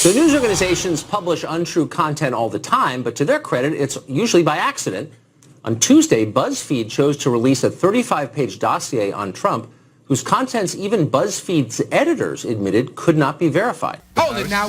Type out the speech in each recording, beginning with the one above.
So news organizations publish untrue content all the time, but to their credit, it's usually by accident. On Tuesday, Buzzfeed chose to release a 35-page dossier on Trump, whose contents even Buzzfeed's editors admitted could not be verified. Now,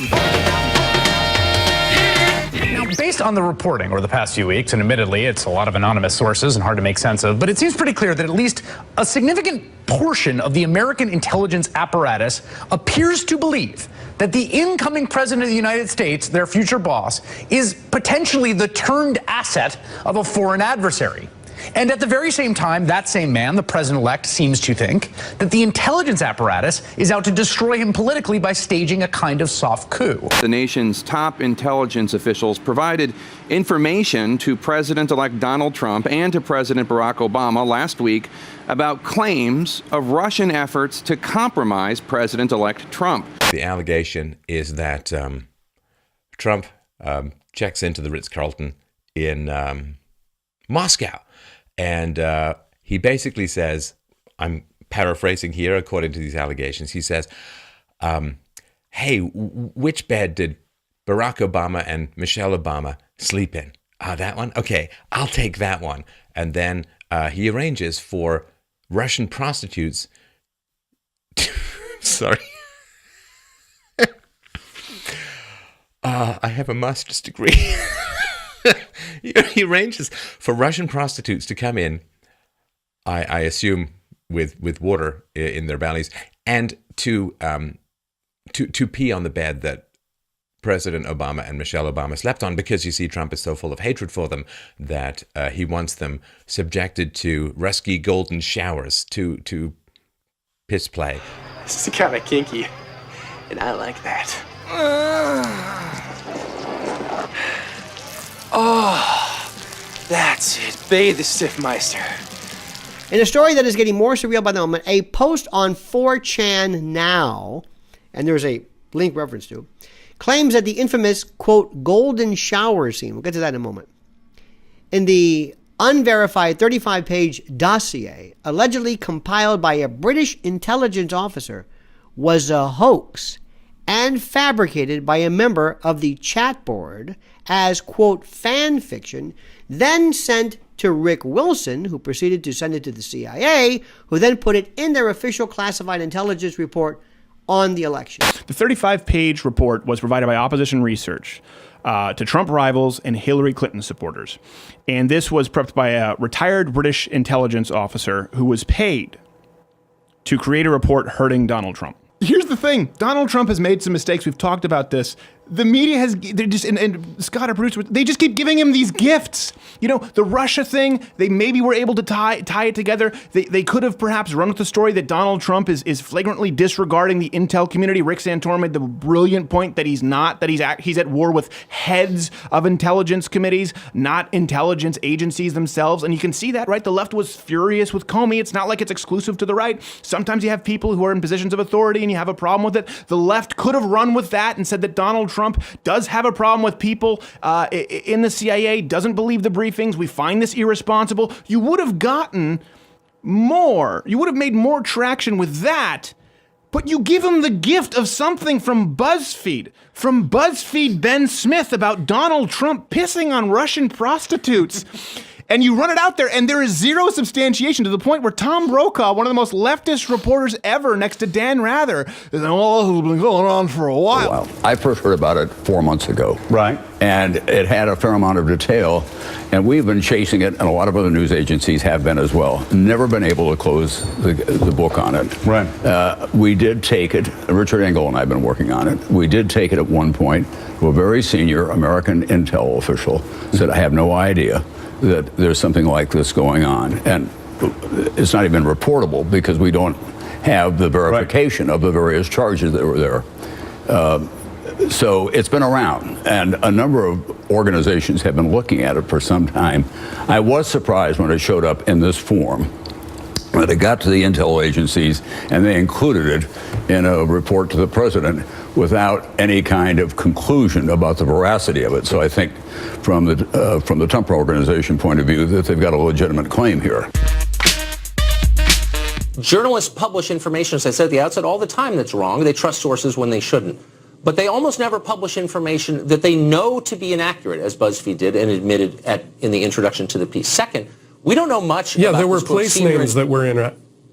based on the reporting over the past few weeks, and admittedly, it's a lot of anonymous sources and hard to make sense of, but it seems pretty clear that at least a significant portion of the American intelligence apparatus appears to believe that the incoming president of the United States, their future boss, is potentially the turned asset of a foreign adversary. And at the very same time, that same man, the president-elect, seems to think that the intelligence apparatus is out to destroy him politically by staging a kind of soft coup. The nation's top intelligence officials provided information to President-elect Donald Trump and to President Barack Obama last week about claims of Russian efforts to compromise President-elect Trump. The allegation is that Trump checks into the Ritz-Carlton in Moscow. And he basically says, I'm paraphrasing here according to these allegations, he says, hey, which bed did Barack Obama and Michelle Obama sleep in? That one? Okay, I'll take that one. And then he arranges for Russian prostitutes sorry. I have a master's degree. He arranges for Russian prostitutes to come in, I assume with water in their bellies, and to pee on the bed that President Obama and Michelle Obama slept on, because you see Trump is so full of hatred for them that he wants them subjected to rescue golden showers to piss play. This is kind of kinky, and I like that. Oh, that's it. Bathe the Stiffmeister. In a story that is getting more surreal by the moment, a post on 4chan now, and there's a link reference to, claims that the infamous, quote, golden shower scene, we'll get to that in a moment, in the unverified 35-page dossier allegedly compiled by a British intelligence officer was a hoax and fabricated by a member of the chat board as, quote, fan fiction, then sent to Rick Wilson, who proceeded to send it to the CIA, who then put it in their official classified intelligence report on the election. The 35-page report was provided by opposition research to Trump rivals and Hillary Clinton supporters. And this was prepped by a retired British intelligence officer who was paid to create a report hurting Donald Trump. Here's the thing. Donald Trump has made some mistakes. We've talked about this. The media has, they're just, and Scott, our producer, they just keep giving him these gifts. You know, the Russia thing, they maybe were able to tie it together. They could have perhaps run with the story that Donald Trump is flagrantly disregarding the intel community. Rick Santorum made the brilliant point that he's not, that he's at war with heads of intelligence committees, not intelligence agencies themselves. And you can see that, right? The left was furious with Comey. It's not like it's exclusive to the right. Sometimes you have people who are in positions of authority and you have a problem with it. The left could have run with that and said that Donald Trump does have a problem with people in the CIA, doesn't believe the briefings. We find this irresponsible. You would have gotten more. You would have made more traction with that. But you give him the gift of something from Buzzfeed. From Buzzfeed Ben Smith about Donald Trump pissing on Russian prostitutes. And you run it out there, and there is zero substantiation to the point where Tom Brokaw, one of the most leftist reporters ever next to Dan Rather, is saying, well, this has been going on for a while. I first heard about it 4 months ago. Right. And it had a fair amount of detail, and we've been chasing it, and a lot of other news agencies have been as well. Never been able to close the book on it. Right. We did take it, Richard Engel and I have been working on it. We did take it at one point to a very senior American intel official, said, I have no idea that there's something like this going on. And it's not even reportable because we don't have the verification of the various charges that were there. So it's been around, and a number of organizations have been looking at it for some time. I was surprised when it showed up in this form, when it got to the intel agencies and they included it in a report to the president without any kind of conclusion about the veracity of it. So I think from the Trump Organization point of view that they've got a legitimate claim here. Journalists publish information, as I said at the outset, all the time that's wrong. They trust sources when they shouldn't. but they almost never publish information that they know to be inaccurate, as BuzzFeed did and admitted in the introduction to the piece. Second, we don't know much about there were place names that were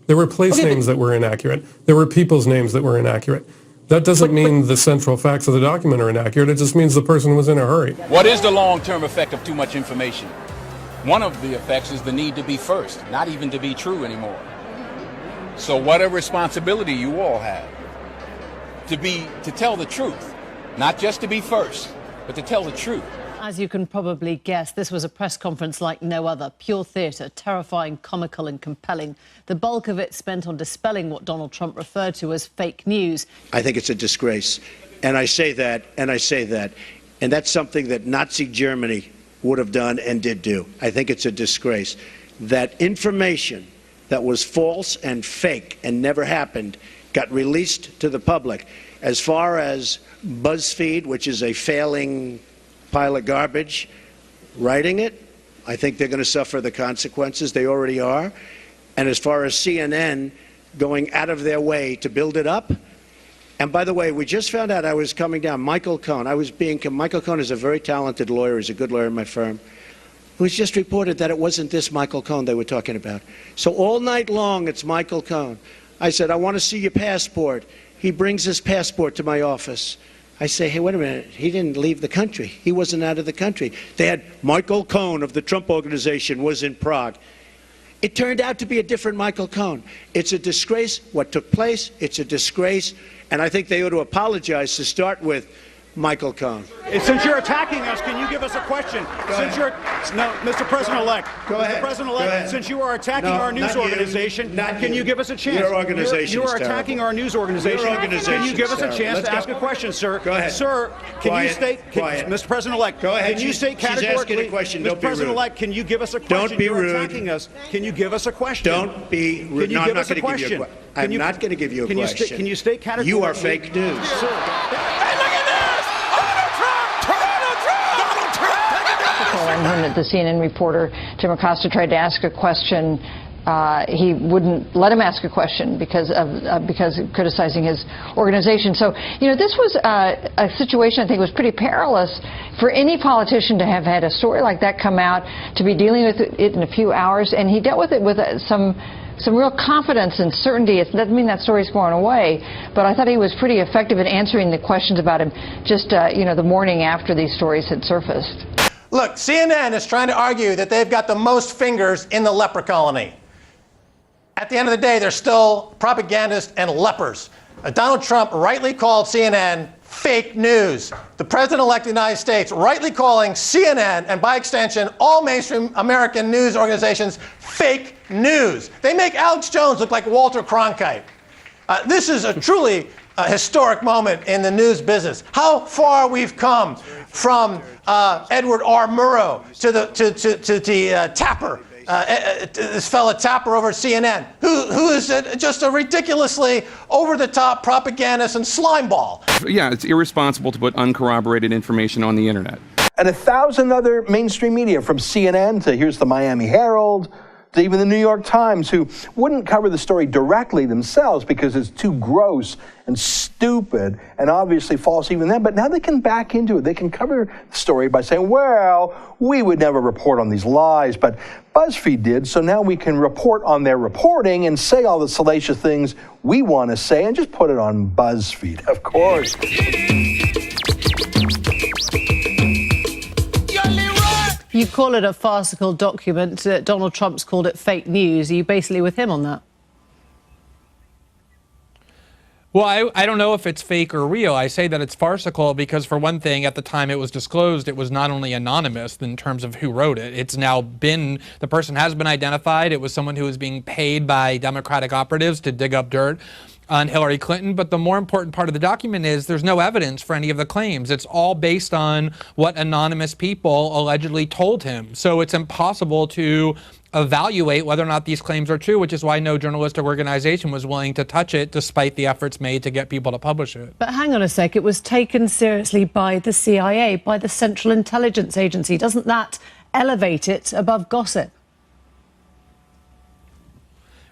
there were place names that were inaccurate. There were people's names that were inaccurate. That doesn't mean the central facts of the document are inaccurate. It just means the person was in a hurry. What is the long-term effect of too much information? One of the effects is the need to be first, not even to be true anymore. So what a responsibility you all have to tell the truth, not just to be first, but to tell the truth. As you can probably guess, this was a press conference like no other. Pure theatre, terrifying, comical and compelling. The bulk of it spent on dispelling what Donald Trump referred to as fake news. I think it's a disgrace. And I say that, and I say that. And that's something that Nazi Germany would have done and did do. I think it's a disgrace. That information that was false and fake and never happened got released to the public. As far as Buzzfeed, which is a failing pile of garbage, writing it, I think they're going to suffer the consequences. They already are. And as far as CNN going out of their way to build it up, and by the way, we just found out I was coming down. Michael Cohen. Michael Cohen is a very talented lawyer. He's a good lawyer in my firm. It was just reported that it wasn't this Michael Cohen they were talking about. So all night long, it's Michael Cohen. I said, I want to see your passport. He brings his passport to my office. I say, hey, wait a minute. He didn't leave the country. He wasn't out of the country. They had Michael Cohen of the Trump Organization was in Prague. It turned out to be a different Michael Cohen. It's a disgrace what took place. It's a disgrace. And I think they ought to apologize to start with Michael Cohen. Since you're attacking us, can you give us a question? Mr. President-elect. Go ahead. Mr. President-elect, since you are attacking our news organization, can you give us a chance? Your organization You are attacking our news organization. Can you give us a chance to ask a question, sir? Go ahead. Sir, can you state, Mr. President-elect, go ahead. can you state She's asking categorically, a question. Mr. Don't be rude. President-elect, can you give us a question? Don't be rude. You're attacking us. Can you give us a question? Don't be rude. Can you give us a question? I'm not going to give you a question. Can you state categorically? You are fake news. When the CNN reporter, Jim Acosta, tried to ask a question, he wouldn't let him ask a question because of criticizing his organization. So, this was a situation I think was pretty perilous for any politician to have had a story like that come out, to be dealing with it in a few hours, and he dealt with it with some real confidence and certainty. It doesn't mean that story's going away, but I thought he was pretty effective in answering the questions about him just, the morning after these stories had surfaced. Look, CNN is trying to argue that they've got the most fingers in the leper colony. At the end of the day, they're still propagandists and lepers. Donald Trump rightly called CNN fake news. The President-elect of the United States rightly calling CNN, and by extension, all mainstream American news organizations, fake news. They make Alex Jones look like Walter Cronkite. This is a truly historic moment in the news business. How far we've come from Edward R. Murrow to the Tapper, this fella Tapper over at CNN, who is just a ridiculously over-the-top propagandist and slimeball. Yeah, it's irresponsible to put uncorroborated information on the internet. And 1,000 other mainstream media, from CNN to here's the Miami Herald, to even the New York Times, who wouldn't cover the story directly themselves because it's too gross and stupid and obviously false even then. But now they can back into it. They can cover the story by saying, well, we would never report on these lies, but BuzzFeed did, so now we can report on their reporting and say all the salacious things we want to say and just put it on BuzzFeed, of course. You call it a farcical document. Donald Trump's called it fake news. Are you basically with him on that? Well, I don't know if it's fake or real. I say that it's farcical because, for one thing, at the time it was disclosed, it was not only anonymous in terms of who wrote it. It's now been, the person has been identified. It was someone who was being paid by Democratic operatives to dig up dirt on Hillary Clinton. But the more important part of the document is there's no evidence for any of the claims. It's all based on what anonymous people allegedly told him. So it's impossible to evaluate whether or not these claims are true, which is why no journalistic organization was willing to touch it despite the efforts made to get people to publish it. But hang on a sec, it was taken seriously by the CIA, by the Central Intelligence Agency. Doesn't that elevate it above gossip?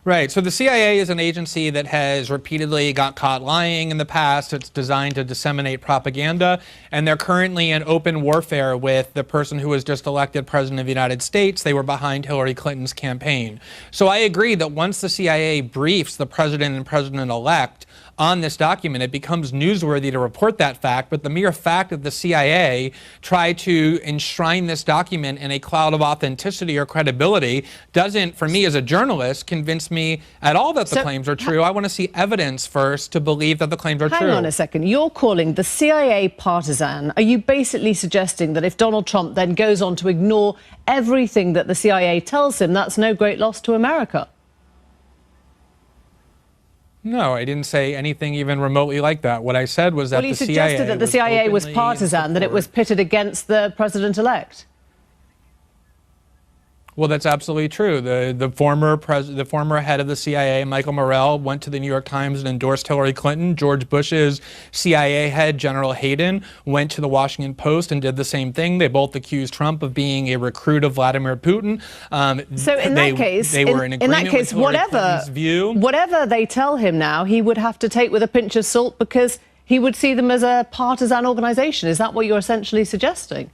Right. So the CIA is an agency that has repeatedly got caught lying in the past. It's designed to disseminate propaganda, and they're currently in open warfare with the person who was just elected president of the United States. They were behind Hillary Clinton's campaign. So I agree that once the CIA briefs the president and president-elect on this document, it becomes newsworthy to report that fact, but the mere fact that the CIA tried to enshrine this document in a cloud of authenticity or credibility doesn't, for me as a journalist, convince me at all that the claims are true. I want to see evidence first to believe that the claims are true. Hang on a second. You're calling the CIA partisan. Are you basically suggesting that if Donald Trump then goes on to ignore everything that the CIA tells him, that's no great loss to America? No, I didn't say anything even remotely like that. What I said was that the CIA... Well, you suggested that the CIA was partisan, that it was pitted against the president-elect. Well, that's absolutely true. The former head of the CIA, Michael Morrell, went to the New York Times and endorsed Hillary Clinton. George Bush's CIA head, General Hayden, went to the Washington Post and did the same thing. They both accused Trump of being a recruit of Vladimir Putin. So in that case, they were in agreement with Hillary Clinton's view. Whatever they tell him now, he would have to take with a pinch of salt because he would see them as a partisan organization. Is that what you're essentially suggesting?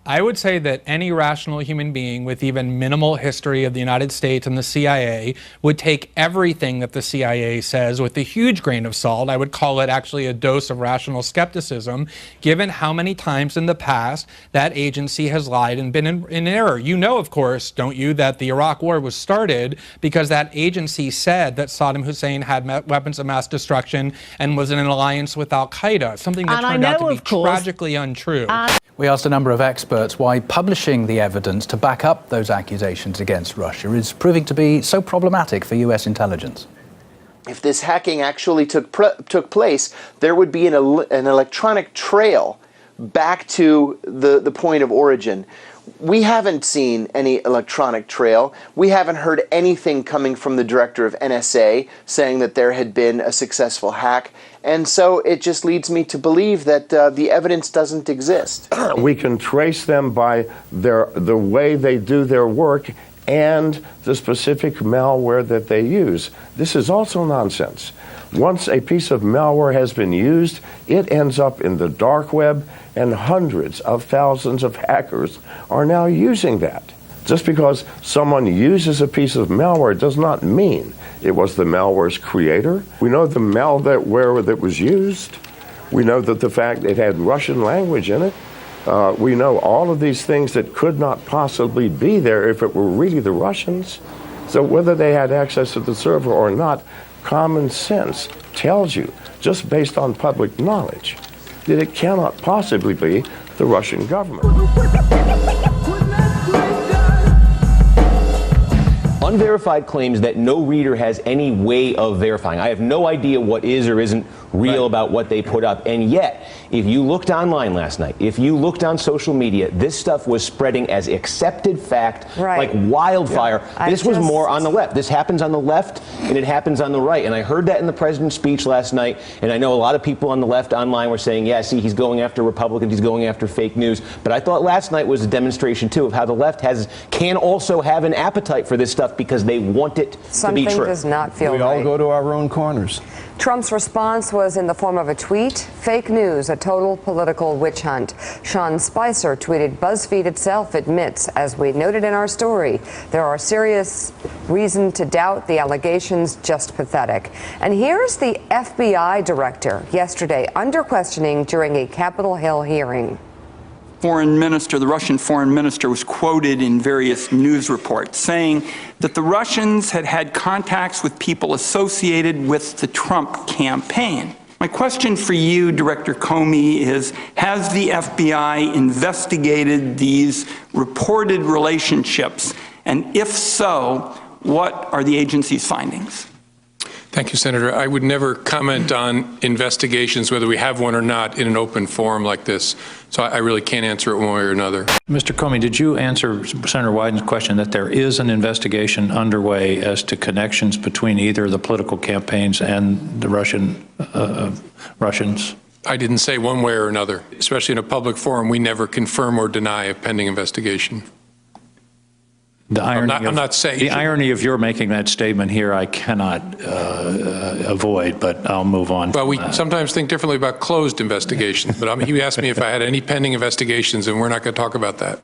I would say that any rational human being with even minimal history of the United States and the CIA would take everything that the CIA says with a huge grain of salt. I would call it actually a dose of rational skepticism, given how many times in the past that agency has lied and been in error. You know, of course, don't you, that the Iraq War was started because that agency said that Saddam Hussein had weapons of mass destruction and was in an alliance with al-Qaeda, something that turned out to be tragically untrue. We asked a number of experts why publishing the evidence to back up those accusations against Russia is proving to be so problematic for U.S. intelligence. If this hacking actually took place, there would be an electronic trail back to the point of origin. We haven't seen any electronic trail. We haven't heard anything coming from the director of NSA saying that there had been a successful hack. And so it just leads me to believe that the evidence doesn't exist. We can trace them by the way they do their work and the specific malware that they use. This is also nonsense. Once a piece of malware has been used, it ends up in the dark web, and hundreds of thousands of hackers are now using that. Just because someone uses a piece of malware does not mean it was the malware's creator. We know the malware that was used. We know that the fact it had Russian language in it. We know all of these things that could not possibly be there if it were really the Russians. So whether they had access to the server or not, common sense tells you, just based on public knowledge, that it cannot possibly be the Russian government. Unverified claims that no reader has any way of verifying. I have no idea what is or isn't real about what they put up. And yet, if you looked online last night, if you looked on social media, this stuff was spreading as accepted fact like wildfire. Yeah. This was more on the left. This happens on the left and it happens on the right. And I heard that in the president's speech last night. And I know a lot of people on the left online were saying, yeah, see, he's going after Republicans, he's going after fake news. But I thought last night was a demonstration, too, of how the left can also have an appetite for this stuff because they want it to be true. Something does not feel right. We all go to our own corners. Trump's response was in the form of a tweet. Fake news, a total political witch hunt. Sean Spicer tweeted, Buzzfeed itself admits, as we noted in our story, there are serious reason to doubt the allegations, just pathetic. And here's the FBI director yesterday under questioning during a Capitol Hill hearing. The Russian foreign minister was quoted in various news reports saying that the Russians had had contacts with people associated with the Trump campaign. My question for you, Director Comey, is, has the FBI investigated these reported relationships? And if so, what are the agency's findings? Thank you, Senator. I would never comment on investigations, whether we have one or not, in an open forum like this. So I really can't answer it one way or another. Mr. Comey, did you answer Senator Wyden's question that there is an investigation underway as to connections between either the political campaigns and the Russians? I didn't say one way or another. Especially in a public forum, we never confirm or deny a pending investigation. I'm not saying the irony of your making that statement here. I cannot avoid, but I'll move on. Well, we sometimes think differently about closed investigations. But he asked me if I had any pending investigations, and we're not going to talk about that.